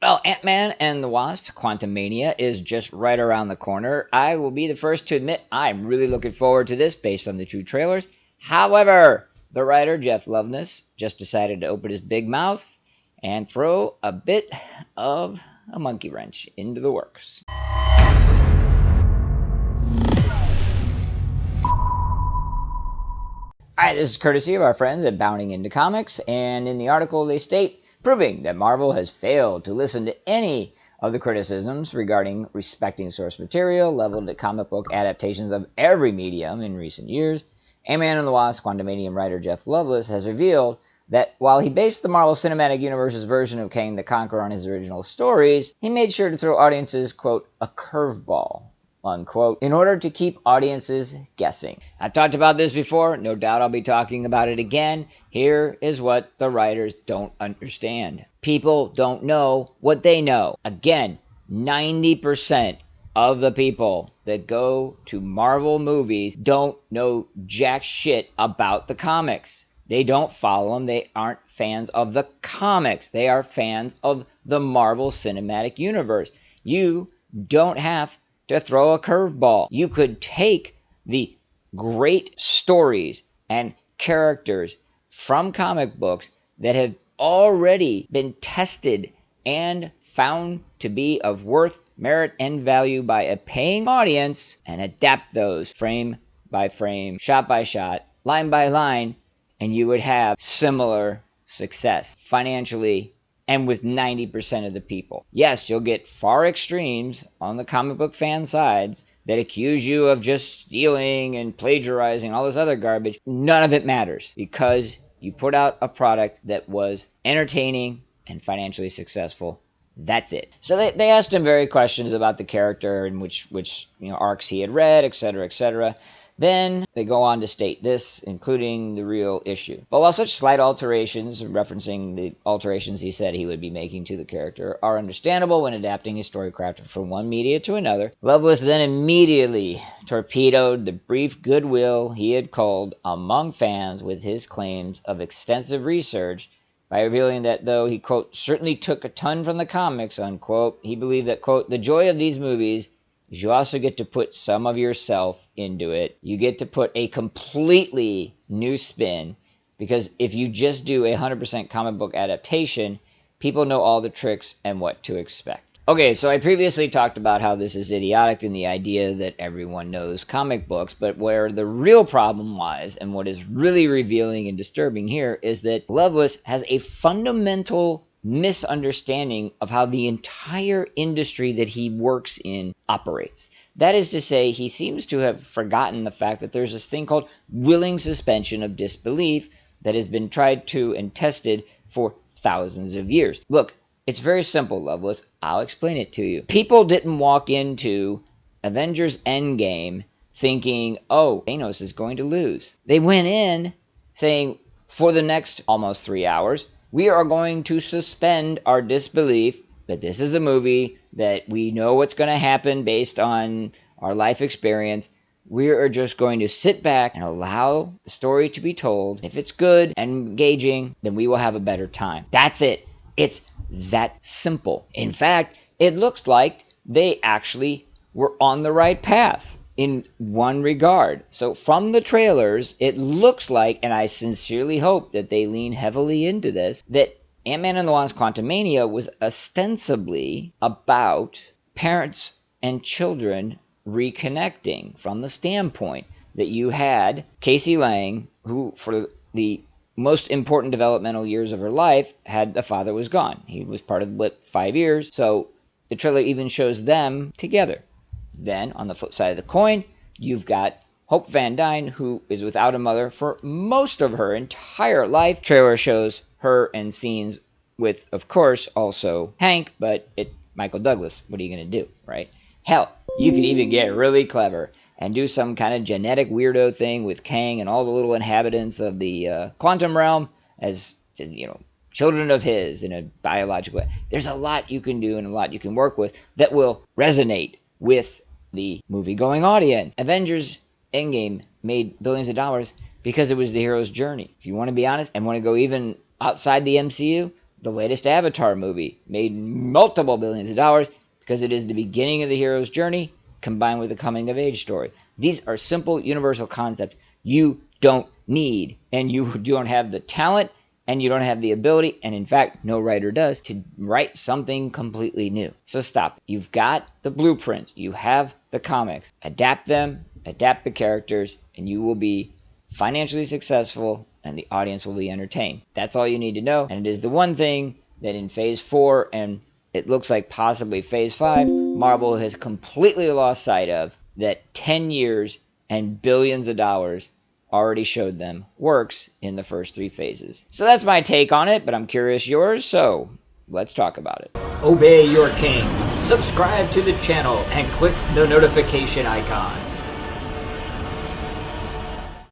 Well, Ant-Man and the Wasp, Quantumania, is just right around the corner. I will be the first to admit I'm really looking forward to this based on the two trailers. However, the writer, Jeff Loveness, just decided to open his big mouth and throw a bit of a monkey wrench into the works. Alright, this is courtesy of our friends at Bounding Into Comics, and in the article they state, proving that Marvel has failed to listen to any of the criticisms regarding respecting source material leveled at comic book adaptations of every medium in recent years, Ant-Man and the Wasp Quantumania writer Jeff Loveness has revealed that while he based the Marvel Cinematic Universe's version of Kang the Conqueror on his original stories, he made sure to throw audiences, quote, a curveball, unquote, in order to keep audiences guessing. I've talked about this before, no doubt I'll be talking about it again. Here is what the writers don't understand. People don't know what they know. Again, 90% of the people that go to Marvel movies don't know jack shit about the comics. They don't follow them. They aren't fans of the comics. They are fans of the Marvel Cinematic Universe. You don't have to throw a curveball. You could take the great stories and characters from comic books that have already been tested and found to be of worth, merit, and value by a paying audience and adapt those frame by frame, shot by shot, line by line, and you would have similar success financially and with 90% of the people. Yes, you'll get far extremes on the comic book fan sides that accuse you of just stealing and plagiarizing, all this other garbage. None of it matters because you put out a product that was entertaining and financially successful. That's it. So they asked him various questions about the character and which arcs he had read, etc., etc. Then they go on to state this, including the real issue. But while such slight alterations, referencing the alterations he said he would be making to the character, are understandable when adapting his storycraft from one media to another, Loveless then immediately torpedoed the brief goodwill he had culled among fans with his claims of extensive research by revealing that though he, quote, certainly took a ton from the comics, unquote, he believed that, quote, the joy of these movies is you also get to put some of yourself into it. You get to put a completely new spin, because if you just do a 100% comic book adaptation, people know all the tricks and what to expect. Okay, so I previously talked about how this is idiotic in the idea that everyone knows comic books, but where the real problem lies, and what is really revealing and disturbing here, is that Loveless has a fundamental misunderstanding of how the entire industry that he works in operates. That is to say, he seems to have forgotten the fact that there's this thing called willing suspension of disbelief that has been tried to and tested for thousands of years. Look, it's very simple, Loveless. I'll explain it to you. People didn't walk into Avengers Endgame thinking, oh, Thanos is going to lose. They went in saying, for the next almost 3 hours, we are going to suspend our disbelief that this is a movie, that we know what's going to happen based on our life experience. We are just going to sit back and allow the story to be told. If it's good and engaging, then we will have a better time. That's it. It's that simple. In fact, it looks like they actually were on the right path in one regard. So from the trailers, it looks like, and I sincerely hope that they lean heavily into this, that Ant-Man and the Wasp Quantumania was ostensibly about parents and children reconnecting, from the standpoint that you had Casey Lang, who for the most important developmental years of her life, had the father was gone. He was part of the blip 5 years, so the trailer even shows them together. Then, on the flip side of the coin, you've got Hope Van Dyne, who is without a mother for most of her entire life. Trailer shows her in scenes with, of course, also Hank, but Michael Douglas. What are you going to do, right? Hell, you could even get really clever and do some kind of genetic weirdo thing with Kang and all the little inhabitants of the quantum realm as, children of his in a biological way. There's a lot you can do and a lot you can work with that will resonate with the movie-going audience. Avengers Endgame made billions of dollars because it was the hero's journey. If you want to be honest and want to go even outside the MCU, The latest Avatar movie made multiple billions of dollars because it is the beginning of the hero's journey combined with a coming of age story. These are simple, universal concepts you don't need, and you don't have the talent, and you don't have the ability, and in fact, no writer does, to write something completely new. So stop. You've got the blueprints. You have the comics. Adapt them, adapt the characters, and you will be financially successful, and the audience will be entertained. That's all you need to know, and it is the one thing that in Phase 4, and it looks like possibly Phase 5, Marvel has completely lost sight of, that 10 years and billions of dollars already showed them works in the first 3 phases. So that's my take on it, but I'm curious yours, so let's talk about it. Obey your king. Subscribe to the channel and click the notification icon.